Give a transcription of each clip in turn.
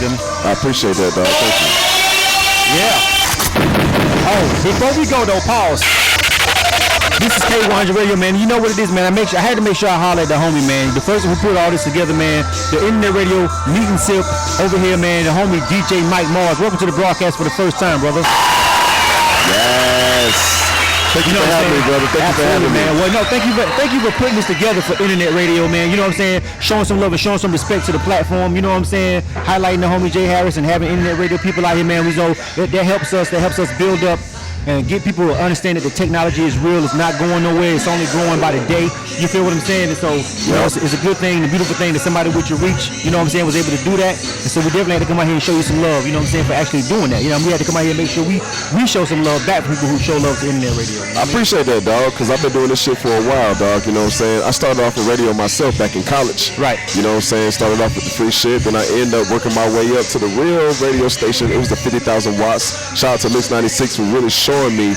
feel me? I appreciate that, dog. Thank you. Yeah. Oh, before we go though, pause. This is K100 Radio, man. You know what it is, man. I had to make sure I holler at the homie, man. The person who put all this together, man. The Internet Radio Meet and Sip over here, man. The homie DJ Mike Mars. Welcome to the broadcast for the first time, brother. Yes. Thank you for having me, brother. Thank you for having me. Man. Well, no, thank you for putting this together for Internet Radio, man. You know what I'm saying? Showing some love and showing some respect to the platform. You know what I'm saying? Highlighting the homie Jay Harris and having Internet Radio people out here, man. We know that helps us. That helps us build up and get people to understand that the technology is real. It's not going nowhere. It's only growing by the day. You feel what I'm saying? And so, you know, it's a good thing, a beautiful thing that somebody with your reach, you know what I'm saying, was able to do that. And so we definitely had to come out here and show you some love, you know what I'm saying, for actually doing that. You know, we had to come out here and make sure we show some love back for people who show love to Internet Radio. You know I appreciate that, dog, because I've been doing this shit for a while, dog. You know what I'm saying? I started off with radio myself back in college. Right. You know what I'm saying? Started off with the free shit, then I ended up working my way up to the real radio station. It was the 50,000 watts. Shout out to Mix 96 for really showing me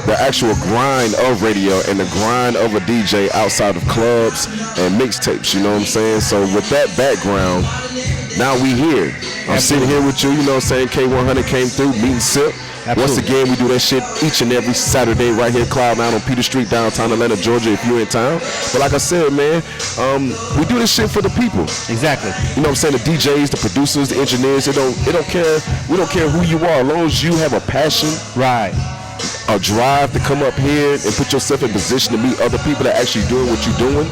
the actual grind of radio and the grind of a DJ outside of clubs and mixtapes, you know what I'm saying? So with that background, now we here. I'm sitting here with you, you know what I'm saying? K100 came through, Meet and Sip. Absolutely. Once again, we do that shit each and every Saturday right here, Cloud9 on Peter Street, downtown Atlanta, Georgia, if you're in town. But like I said, man, we do this shit for the people. Exactly. You know what I'm saying? The DJs, the producers, the engineers, it don't care. We don't care who you are, as long as you have a passion. Right. A drive to come up here and put yourself in position to meet other people that actually doing what you're doing.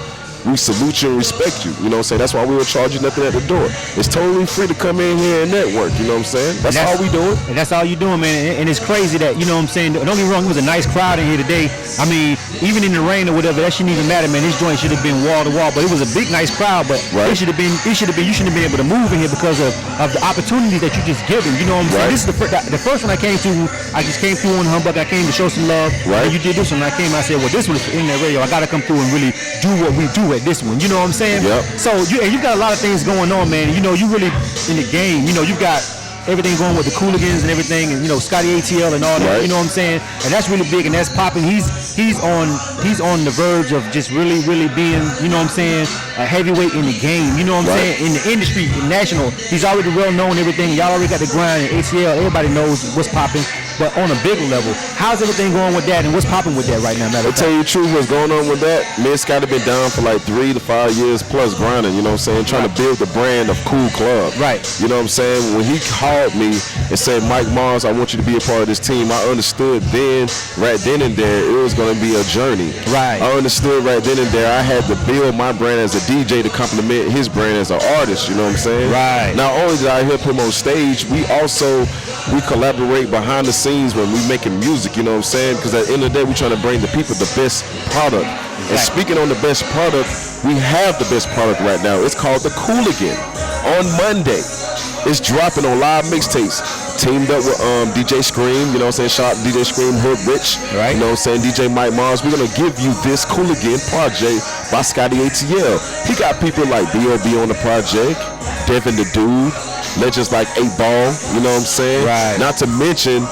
We salute you and respect you. You know what I'm saying? That's why we don't charge you nothing at the door. It's totally free to come in here and network. You know what I'm saying? That's all we doing. And that's all you doing, man. And it's crazy that, you know what I'm saying? Don't get me wrong, it was a nice crowd in here today. I mean, even in the rain or whatever, that shouldn't even matter, man. This joint should have been wall to wall, but it was a big, nice crowd. But you shouldn't have been able to move in here because of the opportunity that you just given. You know what I'm saying? This is the first one I came to. I just came through on Humbug. I came to show some love. Right. And you did this one. I came. I said, well, this one is for Internet Radio. I got to come through and really do what we do at this one. You know what I'm saying? Yep. So you got a lot of things going on, man. You know, you really in the game. You know, you've got everything going with the Cooligans and everything, and you know, Scotty ATL and all that. Right. You know what I'm saying? And that's really big and that's popping. He's on the verge of just really being, you know what I'm saying, a heavyweight in the game. You know what I'm saying? In the industry, national. He's already well known and everything. Y'all already got the grind and ATL. Everybody knows what's popping. But on a bigger level, how's everything going with that and what's popping with that right now? I'll tell you the truth, what's going on with that, me and Scott have been down for like 3 to 5 years plus grinding, you know what I'm saying, trying to build the brand of Cool Club. Right. You know what I'm saying? When he called me and said, Mike Mars, I want you to be a part of this team, I understood right then and there, it was going to be a journey. Right. I understood right then and there, I had to build my brand as a DJ to complement his brand as an artist, you know what I'm saying? Right. Not only did I help him on stage, we collaborate behind the scenes when we making music, you know what I'm saying? Because at the end of the day, we're trying to bring the people the best product. Exactly. And speaking on the best product, we have the best product right now. It's called the Cooligan. On Monday, it's dropping on live mixtapes. Teamed up with DJ Scream, you know what I'm saying? Shout out to DJ Scream, Hood Rich. Right. You know what I'm saying? DJ Mike Mars. We're going to give you this Cooligan project by Scotty ATL. He got people like B.O.B. on the project, Devin the Dude, legends like 8Ball, you know what I'm saying? Right. Not to mention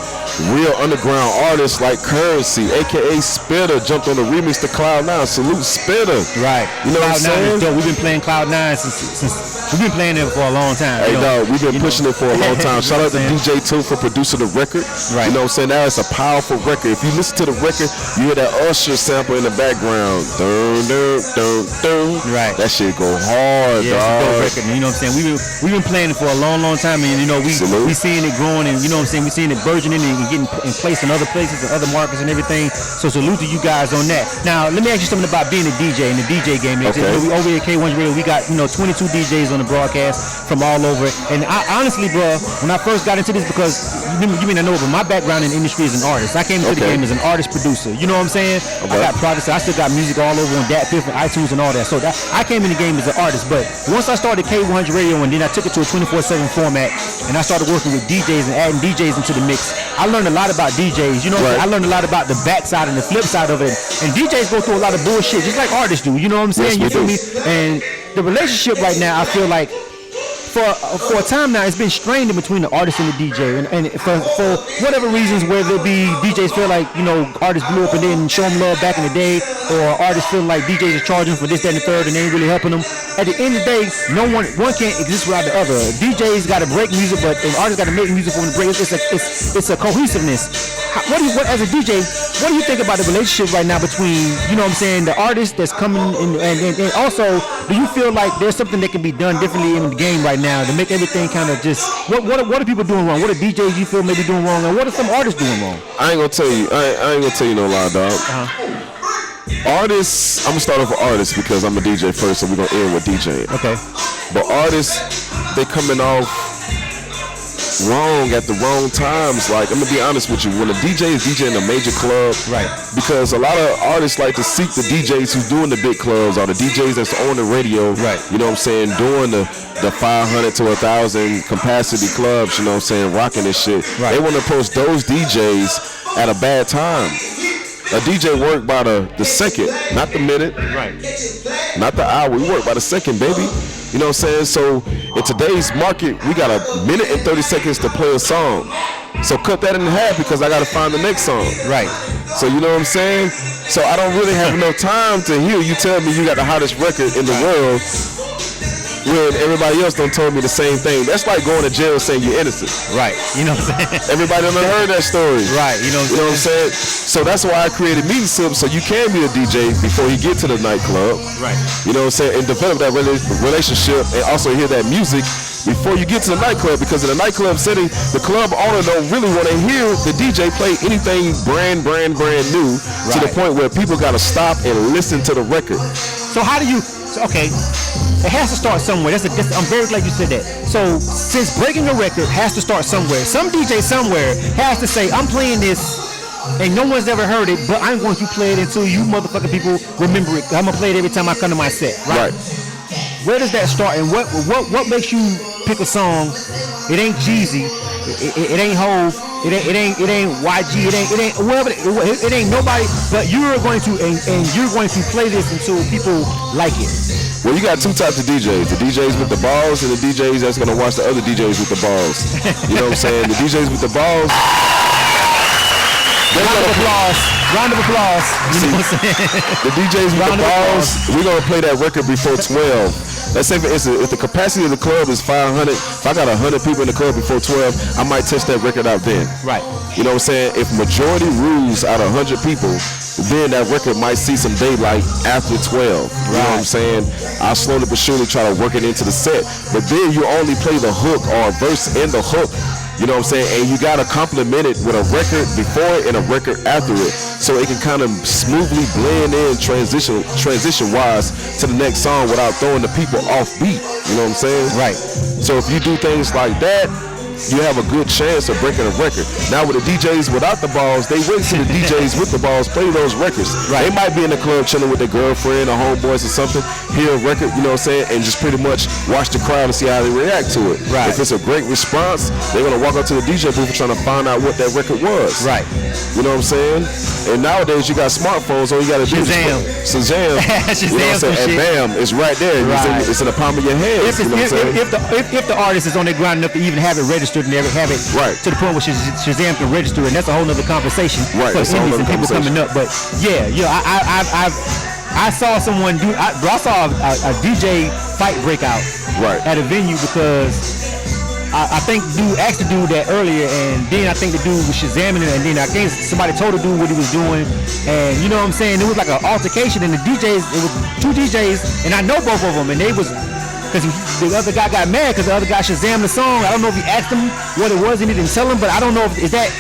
real underground artists like Currency, aka Spitter, jumped on the remix to Cloud9. Salute Spitter. Right. You know what I'm saying? We've been playing Cloud9 since we've been playing it for a long time. Hey, dog, we've been pushing it for a long time. Shout out to DJ Too for producing the record. Right. You know what I'm saying? That is a powerful record. If you listen to the record, you hear that Usher sample in the background. Dun, dun, dun, dun. Right. That shit go hard, yeah, dog. it's a dope record. You know what I'm saying? We've been playing it for a long time, and you know we seeing it growing, and you know what I'm saying, we seeing it burgeoning and getting in place in other places and other markets and everything. So salute to you guys on that. Now let me ask you something about being a DJ in the DJ game. Okay. We over here at K100 Radio, we got 22 DJs on the broadcast from all over. And I honestly, bro, when I first got into this, because you may not know, but my background in the industry is an artist. I came into the game as an artist producer. You know what I'm saying? I got projects. I still got music all over on DatPiff and iTunes and all that. So I came in the game as an artist. But once I started K100 Radio and then I took it to a 24/7 format and I started working with DJs and adding DJs into the mix, I learned a lot about DJs. You know what I'm saying? I learned a lot about the backside and the flip side of it. And DJs go through a lot of bullshit, just like artists do. You know what I'm saying? Yes, you feel me? And the relationship right now, I feel like for a time now, it's been strained in between the artist and the DJ, and for whatever reasons, whether it be DJs feel like, you know, artists blew up and didn't show them love back in the day, or artists feel like DJs are charging for this, that, and the third, and they ain't really helping them. at the end of the day, one can't exist without the other. DJs got to break music, but an artist got to make music for them to break. It's a cohesiveness. As a DJ, what do you think about the relationship right now between, you know what I'm saying, the artist that's coming in, and also, do you feel like there's something that can be done differently in the game right now to make everything kind of just, what are people doing wrong? What are DJs you feel maybe doing wrong, and what are some artists doing wrong? I ain't gonna tell you. I ain't gonna tell you no lie, dog. Artists, I'm gonna start off with artists because I'm a DJ first, so we're gonna end with DJing. Okay. But artists, they coming off wrong at the wrong times. Like, I'm gonna be honest with you, when a DJ is DJing a major club, right? Because a lot of artists like to seek the DJs who's doing the big clubs, or the DJs that's on the radio, right? You know what I'm saying, doing the 500 to 1,000 capacity clubs, you know what I'm saying, rocking this shit. Right. They want to approach those DJs at a bad time. A DJ work by the second, not the minute, right? Not the hour. We work by the second, baby. You know what I'm saying? So in today's market, we got a minute and 30 seconds to play a song. So cut that in half because I got to find the next song. Right. So you know what I'm saying? So I don't really have enough time to hear you tell me you got the hottest record in the world when everybody else done told me the same thing. That's like going to jail saying you're innocent. Right. You know what I'm saying? Everybody done heard that story. Right. You know what I'm saying? So that's why I created Meeting Sips, so you can be a DJ before you get to the nightclub. Right. You know what I'm saying? And develop that relationship and also hear that music before you get to the nightclub, because in a nightclub setting, the club owner don't really want to hear the DJ play anything brand new, to the point where people got to stop and listen to the record. So how do you, okay, it has to start somewhere. I'm very glad you said that. So since breaking a record has to start somewhere, some DJ somewhere has to say, I'm playing this and no one's ever heard it, but I'm going to play it until you motherfucking people remember it. I'm going to play it every time I come to my set, right? Where does that start, and what makes you pick a song? It ain't Jeezy, it ain't Hov, it ain't YG, it ain't whoever, it ain't nobody, but you're going to and you're going to play this until people like it. Well, you got two types of DJs. The DJs with the balls and the DJs that's going to watch the other DJs with the balls. You know what I'm saying? The DJs with the balls. Round of applause. You know what I'm saying? The DJs with the balls, we're going to play that record before 12. Let's say, for instance, if the capacity of the club is 500, if I got 100 people in the club before 12, I might test that record out then. Right. You know what I'm saying? If majority rules out of 100 people, then that record might see some daylight after 12. You know what I'm saying? I'll slowly but surely try to work it into the set. But then you only play the hook or a verse in the hook. You know what I'm saying? And you got to complement it with a record before it and a record after it, so it can kind of smoothly blend in transition-wise to the next song without throwing the people off beat. You know what I'm saying? Right. So if you do things like that, you have a good chance of breaking a record. Now with the DJs without the balls, they wait till the DJs with the balls play those records. Right. They might be in the club chilling with their girlfriend or homeboys or something, hear a record, you know what I'm saying, and just pretty much watch the crowd and see how they react to it. Right. If it's a great response, they're gonna walk up to the DJ booth trying to find out what that record was. Right. You know what I'm saying? And nowadays you got smartphones, all you gotta do is Shazam. You know what I'm saying? And bam, it's right there. Right. It's in the palm of your hand. If the artist is on their ground enough to even have it registered and have it to the point where Shazam can register, and that's a whole nother conversation for indies and people coming up. But I saw someone do. I saw a DJ fight break out at a venue because I think the dude asked the dude that earlier, and then I think the dude was Shazamming it, and then I think somebody told the dude what he was doing, and you know what I'm saying? It was like an altercation, and it was two DJs, and I know both of them, and they was. Because the other guy got mad because the other guy Shazammed the song. I don't know if he asked him what it was and he didn't tell him, but I don't know if is that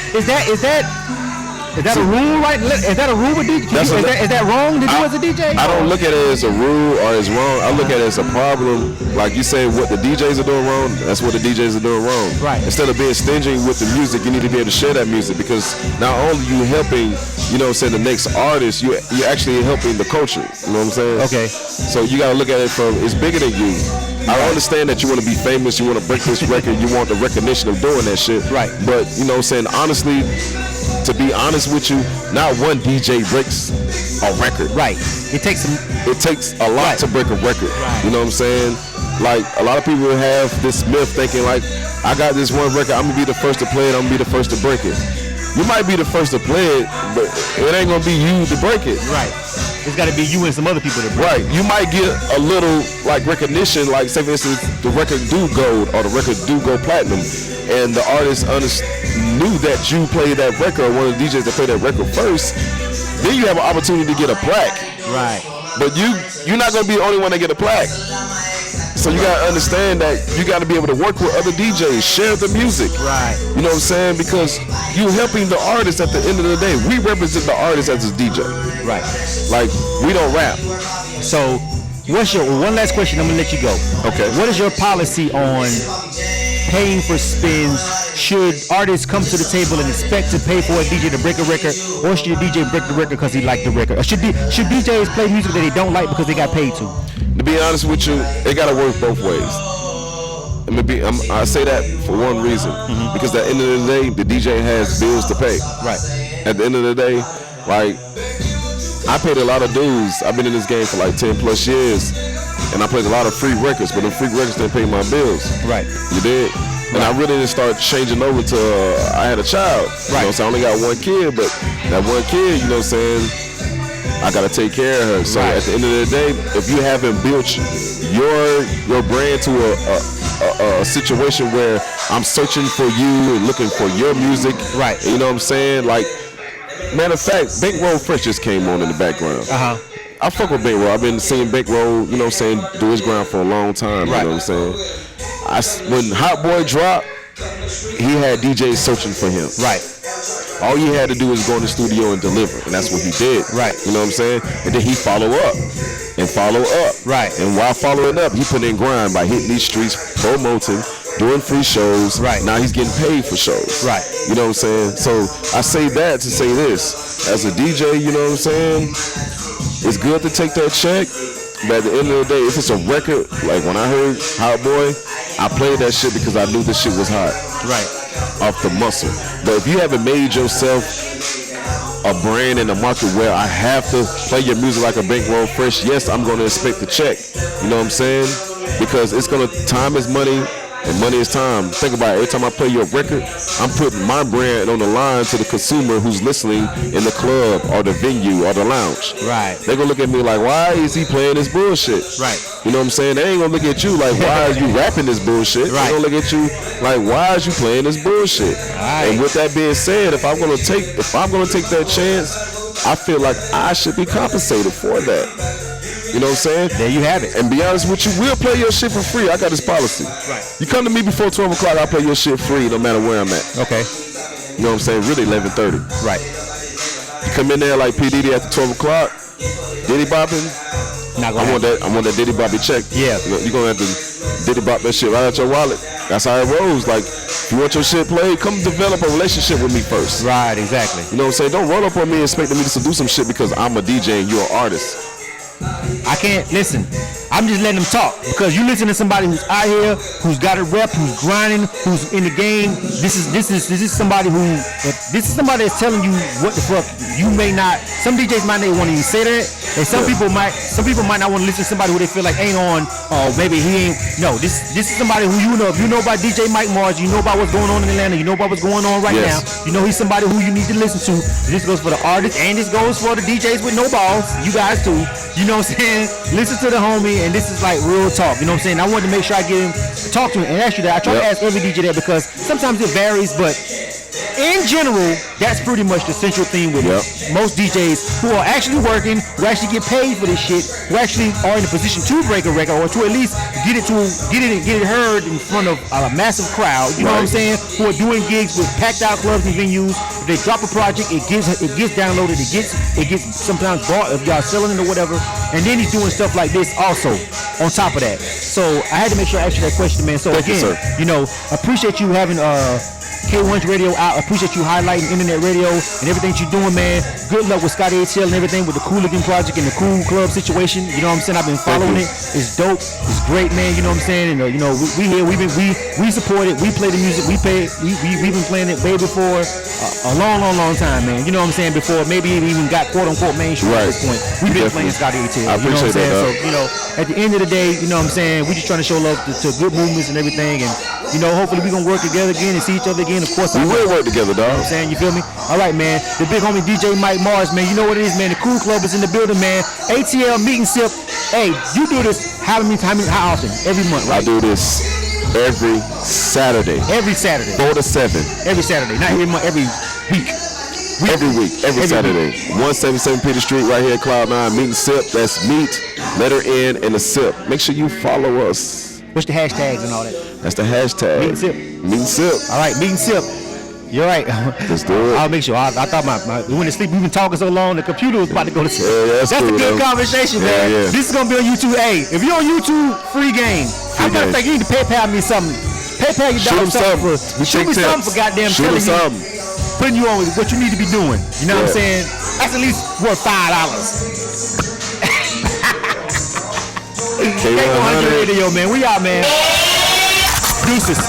a rule, right? Is that a rule with DJ? Is that wrong to do as a DJ? I don't look at it as a rule or as wrong. I look at it as a problem. Like you say, what the DJs are doing wrong, that's what the DJs are doing wrong. Right. Instead of being stingy with the music, you need to be able to share that music, because not only you helping, you know what I'm saying, the next artist, you're actually helping the culture. You know what I'm saying? Okay. So you got to look at it from, it's bigger than you. I understand that you want to be famous, you want to break this record, you want the recognition of doing that shit. Right. But, you know what I'm saying, honestly, to be honest with you, not one DJ breaks a record. Right. It takes a lot to break a record. Right. You know what I'm saying? Like, a lot of people have this myth thinking like, I got this one record, I'm going to be the first to play it, I'm going to be the first to break it. You might be the first to play it, but it ain't gonna be you to break it. Right. It's got to be you and some other people to break. Right. You might get a little like recognition, like say for instance, the record do gold or the record do go platinum, and the artist knew that you played that record, or one of the DJs that played that record first. Then you have an opportunity to get a plaque. Right. But you're not gonna be the only one to get a plaque. So you gotta understand that you gotta be able to work with other DJs, share the music. Right. You know what I'm saying? Because you helping the artist at the end of the day. We represent the artist as a DJ. Right. Like, we don't rap. So, what's your one last question? I'm gonna let you go. Okay. What is your policy on paying for spins? Should artists come to the table and expect to pay for a DJ to break a record, or should a DJ break the record because he liked the record? Or should DJs play music that they don't like because they got paid to? To be honest with you, it gotta work both ways. I say that for one reason, because at the end of the day, the DJ has bills to pay. Right. At the end of the day, like, I paid a lot of dues. I've been in this game for like 10 plus years, and I played a lot of free records, but the free records didn't pay my bills. Right. You did? And I really didn't start changing over to I had a child. You know what I'm saying? I only got one kid, but that one kid, you know what I'm saying, I gotta take care of her. So at the end of the day, if you haven't built your brand to a situation where I'm searching for you and looking for your music, right? You know what I'm saying? Like, matter of fact, Bankroll Fresh just came on in the background. I fuck with Bankroll. I've been seeing Bankroll, you know what I'm saying, do his ground for a long time. Right. You know what I'm saying? When Hot Boy dropped, he had DJs searching for him. Right. All he had to do was go in the studio and deliver, and that's what he did. Right. You know what I'm saying? And then he follow up and follow up. Right. And while following up, he put in grind by hitting these streets, promoting, doing free shows. Right. Now he's getting paid for shows. Right. You know what I'm saying? So I say that to say this. As a DJ, you know what I'm saying? It's good to take that check, but at the end of the day, if it's a record, like when I heard Hot Boy, I played that shit because I knew this shit was hot. Right. Off the muscle. But if you haven't made yourself a brand in the market where I have to play your music like a Bankroll Fresh, yes, I'm going to expect the check. You know what I'm saying? Because it's going to, time is money, and money is time. Think about it. Every time I play your record, I'm putting my brand on the line to the consumer who's listening in the club or the venue or the lounge. Right. They're going to look at me like, why is he playing this bullshit? Right. You know what I'm saying? They ain't going to look at you like, why is you rapping this bullshit? Right. They're going to look at you like, why is you playing this bullshit? Right. And with that being said, if I'm going to take that chance, I feel like I should be compensated for that. You know what I'm saying? There you have it. And be honest with you, we'll play your shit for free. I got this policy. Right. You come to me before 12 o'clock, I'll play your shit free no matter where I'm at. Okay. You know what I'm saying? Really 11:30. Right. You come in there like P. Diddy after 12 o'clock, Diddy bopping. Not gonna happen. I want that Diddy Bobby check. Yeah. You're going to have to Diddy Bop that shit right out your wallet. That's how it rolls. Like, if you want your shit played, come develop a relationship with me first. Right, exactly. You know what I'm saying? Don't roll up on me expecting me to do some shit because I'm a DJ and you're an artist. I can't listen. I'm just letting them talk because you listen to somebody who's out here, who's got a rep, who's grinding, who's in the game. This is somebody who, this is somebody that's telling you what the fuck you may not. Some DJs might not want to even say that, and some people might not want to listen to somebody who they feel like ain't on. Maybe he ain't. No, this is somebody who you know. If you know about DJ Mike Mars, you know about what's going on in Atlanta. You know about what's going on right now. You know he's somebody who you need to listen to. This goes for the artists and this goes for the DJs with no balls. You guys too. You know what I'm saying? Listen to the homie, and this is like real talk. You know what I'm saying? I wanted to make sure I get him, talk to him, and ask you that. I try to ask every DJ that because sometimes it varies, but in general, that's pretty much the central theme with most DJs who are actually working, who actually get paid for this shit, who actually are in a position to break a record or to at least get it heard in front of a massive crowd. You know what I'm saying? Who are doing gigs with packed out clubs and venues. If they drop a project, it gets downloaded, it gets sometimes bought if y'all selling it or whatever. And then he's doing stuff like this also on top of that. So I had to make sure I asked you that question, man. So Thank again, you, appreciate you having K1's radio out. I appreciate you highlighting internet radio and everything you're doing, man. Good luck with Scotty ATL and everything with the Cooligan project and the Cool Club situation. You know what I'm saying? I've been following it. It's dope. It's great, man. You know what I'm saying? And we here. We support it. We play the music. We've been playing it way before a long time, man. You know what I'm saying? Before maybe it even got quote unquote mainstream at this point. We've been playing Scotty ATL. I appreciate that. So at the end of the the day, you know what I'm saying, we just trying to show love to good movements and everything. And, you know, hopefully we're going to work together again and see each other again. Of course, We will work together, dog. You know what I'm saying? You feel me? All right, man. The big homie DJ Mike Mars, man. You know what it is, man. The Cool Club is in the building, man. ATL Meet and Sip. Hey, you do this how often? Every month, right? I do this every Saturday. Every Saturday. 4 to 7. Every Saturday. Not every month, every week. Every week, every Saturday. 177 Peter Street, right here at Cloud9. Meet and Sip. That's meet, letter N, and a sip. Make sure you follow us. What's the hashtags and all that? That's the hashtag. Meet and Sip. Meet and Sip. All right, Meet and Sip. You're right. Let's do it. I'll make sure. I thought my we went to sleep. We've been talking so long. The computer was about to go to sleep. Yeah, that's a cool, good though. conversation, man. Yeah, yeah. This is gonna be on YouTube. Hey, if you're on YouTube, free game. I'm gonna game. think you need to PayPal me something. PayPal you Shoot down him something something. We shoot take me something tips. for goddamn Shoot him telling you, something. putting you on with what you need to be doing. You know what I'm Yeah. saying? That's at least worth $5. K100. Radio, man. We out, man. Deuces.